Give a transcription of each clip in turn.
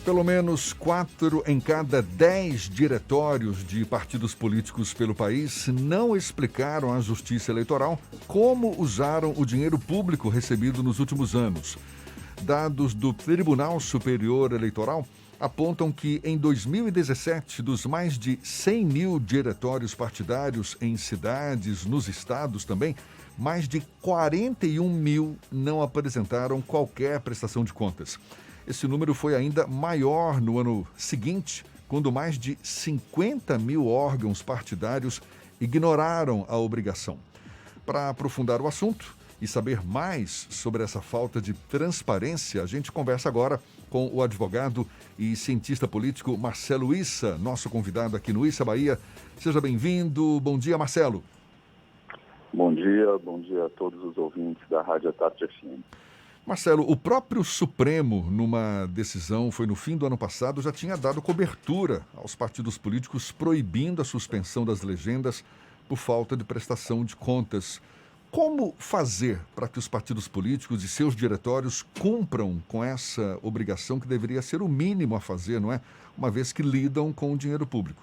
Pelo menos 4 em cada 10 diretórios de partidos políticos pelo país não explicaram à Justiça Eleitoral como usaram o dinheiro público recebido nos últimos anos. Dados do Tribunal Superior Eleitoral apontam que, em 2017, dos mais de 100 mil diretórios partidários em cidades, nos estados também, mais de 41 mil não apresentaram qualquer prestação de contas. Esse número foi ainda maior no ano seguinte, quando mais de 50 mil órgãos partidários ignoraram a obrigação. Para aprofundar o assunto e saber mais sobre essa falta de transparência, a gente conversa agora com o advogado e cientista político Marcelo Issa, nosso convidado aqui no Issa Bahia. Seja bem-vindo. Bom dia, Marcelo. Bom dia a todos os ouvintes da Rádio Tarde FM. Marcelo, o próprio Supremo, numa decisão, foi no fim do ano passado, já tinha dado cobertura aos partidos políticos proibindo a suspensão das legendas por falta de prestação de contas. Como fazer para que os partidos políticos e seus diretórios cumpram com essa obrigação que deveria ser o mínimo a fazer, não é? Uma vez que lidam com o dinheiro público.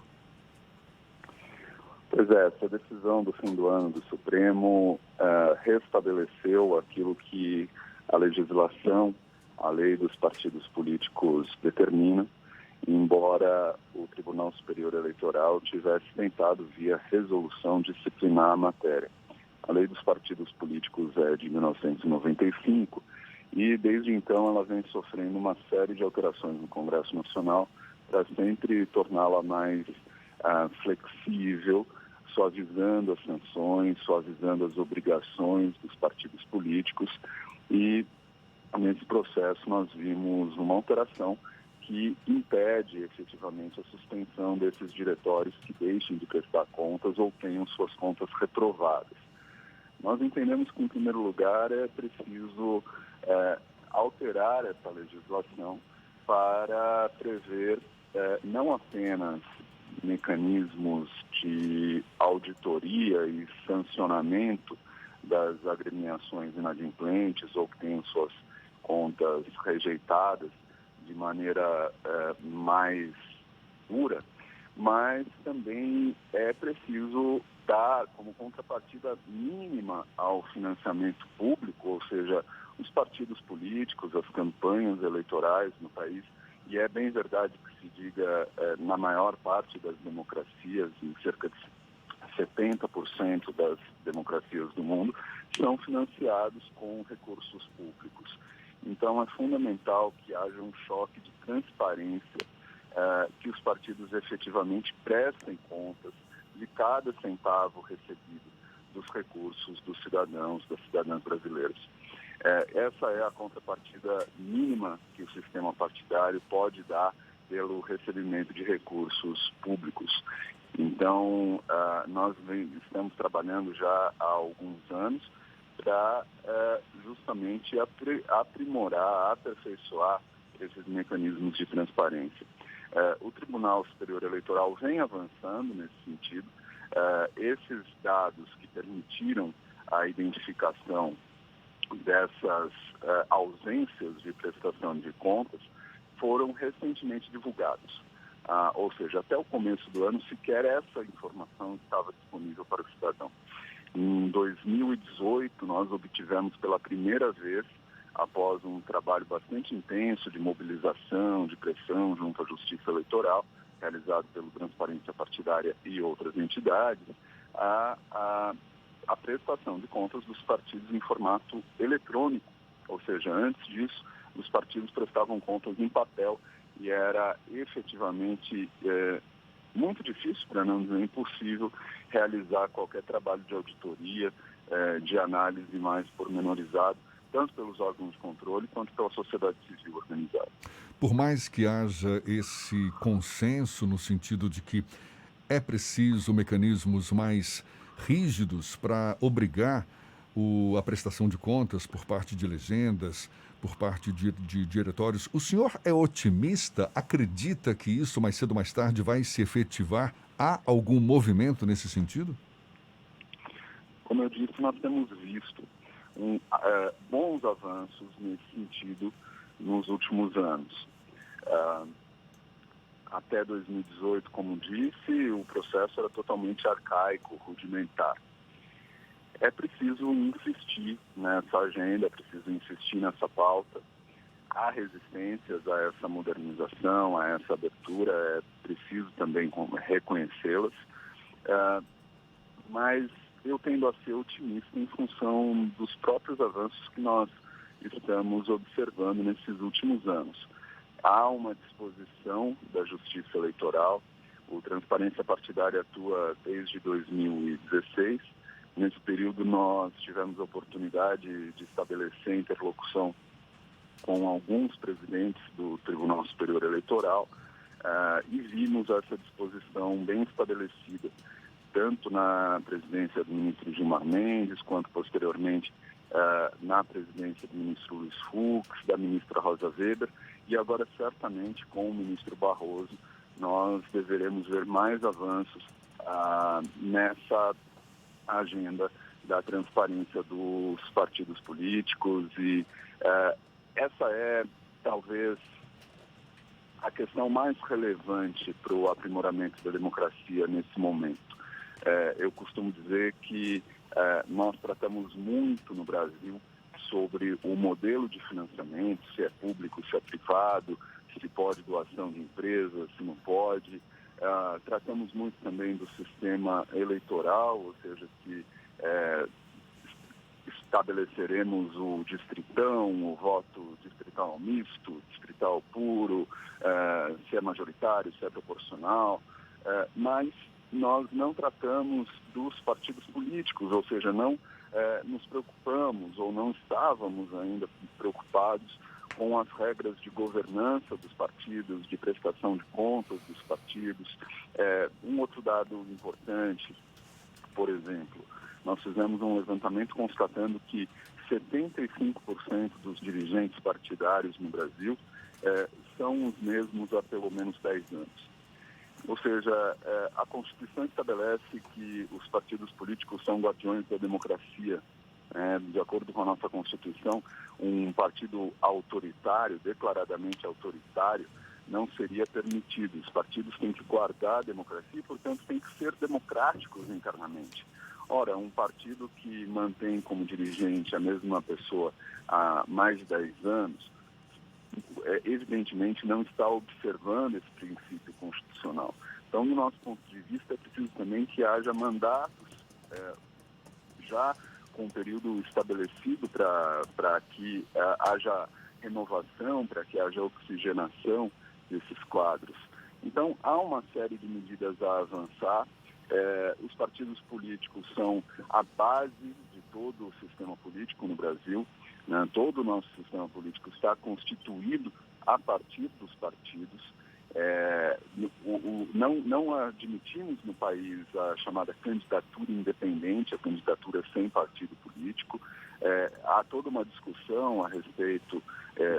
Pois é, essa decisão do fim do ano do Supremo restabeleceu aquilo que a legislação, a lei dos partidos políticos determina, embora o Tribunal Superior Eleitoral tivesse tentado, via resolução, disciplinar a matéria. A lei dos partidos políticos é de 1995 e, desde então, ela vem sofrendo uma série de alterações no Congresso Nacional para sempre torná-la mais flexível, suavizando as sanções, suavizando as obrigações dos partidos políticos. E nesse processo nós vimos uma alteração que impede efetivamente a suspensão desses diretórios que deixem de prestar contas ou tenham suas contas reprovadas. Nós entendemos que, em primeiro lugar, é preciso alterar essa legislação para prever não apenas mecanismos de auditoria e sancionamento das agremiações inadimplentes ou que tenham suas contas rejeitadas de maneira mais pura, mas também é preciso dar como contrapartida mínima ao financiamento público, ou seja, os partidos políticos, as campanhas eleitorais no país, e é bem verdade que se diga na maior parte das democracias, em cerca de 70% das democracias do mundo, são financiados com recursos públicos. Então, é fundamental que haja um choque de transparência, que os partidos efetivamente prestem contas de cada centavo recebido dos recursos dos cidadãos, das cidadãs brasileiras. Essa é a contrapartida mínima que o sistema partidário pode dar pelo recebimento de recursos públicos. Então, nós estamos trabalhando já há alguns anos para justamente aprimorar, aperfeiçoar esses mecanismos de transparência. O Tribunal Superior Eleitoral vem avançando nesse sentido. Esses dados que permitiram a identificação dessas ausências de prestação de contas foram recentemente divulgados. Ou seja, até o começo do ano, sequer essa informação estava disponível para o cidadão. Em 2018, nós obtivemos pela primeira vez, após um trabalho bastante intenso de mobilização, de pressão junto à Justiça Eleitoral, realizado pelo Transparência Partidária e outras entidades, a prestação de contas dos partidos em formato eletrônico. Ou seja, antes disso, os partidos prestavam contas em papel e era efetivamente muito difícil, para não dizer impossível, realizar qualquer trabalho de auditoria, de análise mais pormenorizado, tanto pelos órgãos de controle quanto pela sociedade civil organizada. Por mais que haja esse consenso no sentido de que é preciso mecanismos mais rígidos para obrigar a prestação de contas por parte de legendas, por parte de diretórios. O senhor é otimista? Acredita que isso, mais cedo ou mais tarde, vai se efetivar? Há algum movimento nesse sentido? Como eu disse, nós temos visto bons avanços nesse sentido nos últimos anos. Até 2018, como disse, o processo era totalmente arcaico, rudimentar. É preciso insistir nessa agenda, é preciso insistir nessa pauta. Há resistências a essa modernização, a essa abertura, é preciso também reconhecê-las, mas eu tendo a ser otimista em função dos próprios avanços que nós estamos observando nesses últimos anos. Há uma disposição da Justiça Eleitoral, o Transparência Partidária atua desde 2016. Nesse período nós tivemos a oportunidade de estabelecer interlocução com alguns presidentes do Tribunal Superior Eleitoral e vimos essa disposição bem estabelecida, tanto na presidência do ministro Gilmar Mendes, quanto posteriormente na presidência do ministro Luiz Fux, da ministra Rosa Weber, e agora certamente com o ministro Barroso nós deveremos ver mais avanços nessa agenda da transparência dos partidos políticos e essa é talvez a questão mais relevante para o aprimoramento da democracia nesse momento. Eu costumo dizer que nós tratamos muito no Brasil sobre o modelo de financiamento, se é público, se é privado, se pode doação de empresas, se não pode. Tratamos muito também do sistema eleitoral, ou seja, se estabeleceremos o distritão, o voto distrital misto, distrital puro, se é majoritário, se é proporcional, mas nós não tratamos dos partidos políticos, ou seja, não nos preocupamos ou não estávamos ainda preocupados com as regras de governança dos partidos, de prestação de contas dos partidos. Um outro dado importante, por exemplo, nós fizemos um levantamento constatando que 75% dos dirigentes partidários no Brasil são os mesmos há pelo menos 10 anos. Ou seja, a Constituição estabelece que os partidos políticos são guardiões da democracia. De acordo com a nossa Constituição, um partido autoritário, declaradamente autoritário, não seria permitido. Os partidos têm que guardar a democracia e, portanto, têm que ser democráticos internamente. Ora, um partido que mantém como dirigente a mesma pessoa há mais de 10 anos, evidentemente não está observando esse princípio constitucional. Então, do nosso ponto de vista, é preciso também que haja mandatos já com um período estabelecido para que haja renovação, para que haja oxigenação desses quadros. Então, há uma série de medidas a avançar. Os partidos políticos são a base de todo o sistema político no Brasil. Todo o nosso sistema político está constituído a partir dos partidos. Não admitimos no país a chamada candidatura independente, a candidatura sem partido político. Há toda uma discussão a respeito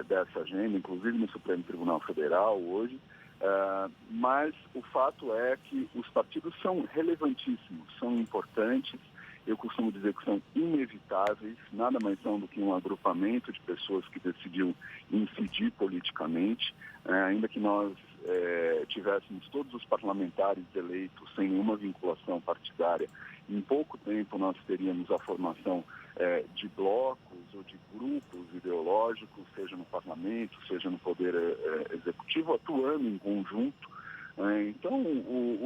dessa agenda, inclusive no Supremo Tribunal Federal hoje. Mas o fato é que os partidos são relevantíssimos, são importantes. Eu costumo dizer que são inevitáveis, nada mais são do que um agrupamento de pessoas que decidiu incidir politicamente, ainda que nós tivéssemos todos os parlamentares eleitos sem nenhuma vinculação partidária, em pouco tempo nós teríamos a formação de blocos ou de grupos ideológicos, seja no parlamento, seja no poder executivo, atuando em conjunto. Então,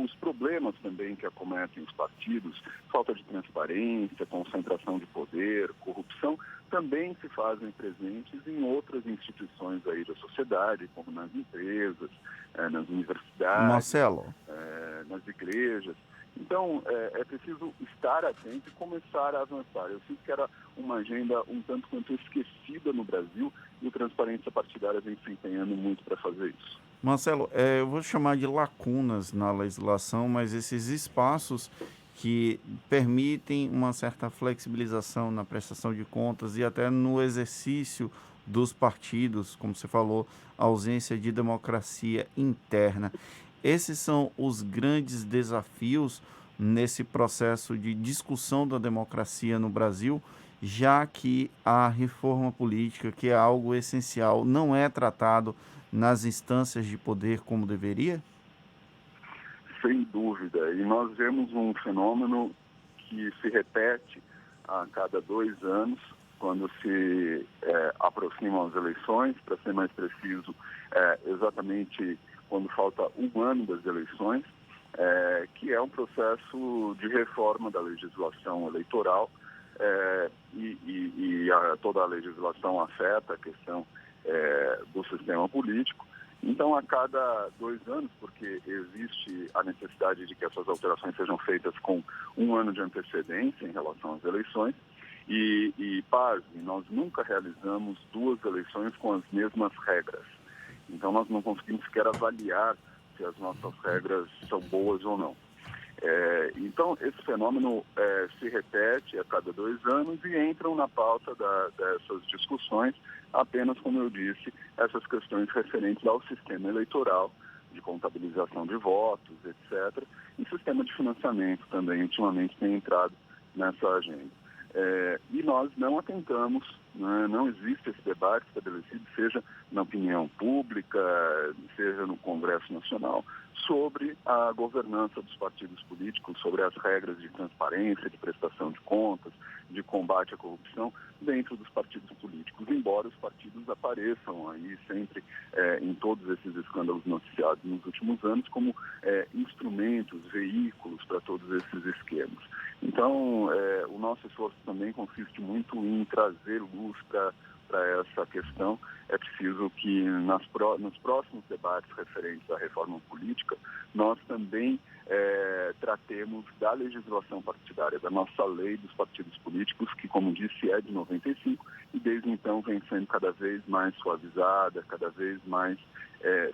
os problemas também que acometem os partidos, falta de transparência, concentração de poder, corrupção, também se fazem presentes em outras instituições aí da sociedade, como nas empresas, nas universidades, Marcelo, nas igrejas. Então, é preciso estar atento e começar a avançar. Eu sinto que era uma agenda um tanto quanto esquecida no Brasil e o Transparência Partidária vem se empenhando muito para fazer isso. Marcelo, eu vou chamar de lacunas na legislação, mas esses espaços que permitem uma certa flexibilização na prestação de contas e até no exercício dos partidos, como você falou, a ausência de democracia interna. Esses são os grandes desafios nesse processo de discussão da democracia no Brasil, já que a reforma política, que é algo essencial, não é tratado nas instâncias de poder como deveria? Sem dúvida. E nós vemos um fenômeno que se repete a cada 2 anos, quando se aproximam as eleições, para ser mais preciso, exatamente quando falta 1 ano das eleições, que é um processo de reforma da legislação eleitoral, toda a legislação afeta a questão do sistema político. Então, a cada 2 anos, porque existe a necessidade de que essas alterações sejam feitas com 1 ano de antecedência em relação às eleições, pasme, nós nunca realizamos 2 eleições com as mesmas regras. Então, nós não conseguimos sequer avaliar se as nossas regras são boas ou não. Então, esse fenômeno se repete a cada 2 anos e entram na pauta dessas discussões apenas, como eu disse, essas questões referentes ao sistema eleitoral, de contabilização de votos, etc. E sistema de financiamento também, ultimamente, tem entrado nessa agenda. E nós não atentamos, né, não existe esse debate estabelecido, seja na opinião pública, seja no Congresso Nacional, sobre a governança dos partidos políticos, sobre as regras de transparência, de prestação de contas, de combate à corrupção dentro dos partidos políticos, embora os partidos apareçam aí sempre em todos esses escândalos noticiados nos últimos anos como instrumentos, veículos para todos esses esquemas. Então, o nosso esforço também consiste muito em trazer luz para essa questão. É preciso que nos próximos debates referentes à reforma política, nós também tratemos da legislação partidária, da nossa lei dos partidos políticos, que, como disse, é de 95 e desde então vem sendo cada vez mais suavizada, cada vez mais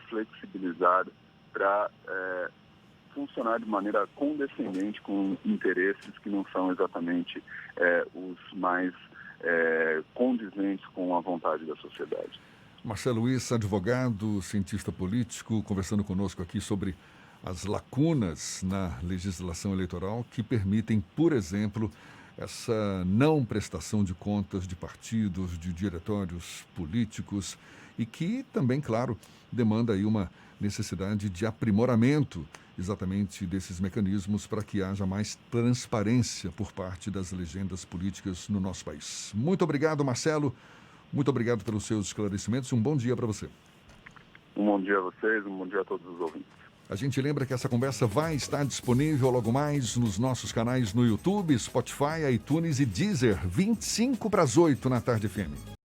flexibilizada para funcionar de maneira condescendente com interesses que não são exatamente os mais condizentes com a vontade da sociedade. Marcelo Issa, advogado, cientista político, conversando conosco aqui sobre as lacunas na legislação eleitoral que permitem, por exemplo, essa não prestação de contas de partidos, de diretórios políticos e que também, claro, demanda aí uma necessidade de aprimoramento exatamente desses mecanismos para que haja mais transparência por parte das legendas políticas no nosso país. Muito obrigado, Marcelo. Muito obrigado pelos seus esclarecimentos e um bom dia para você. Um bom dia a vocês, um bom dia a todos os ouvintes. A gente lembra que essa conversa vai estar disponível logo mais nos nossos canais no YouTube, Spotify, iTunes e Deezer, 7:25 na tarde FM.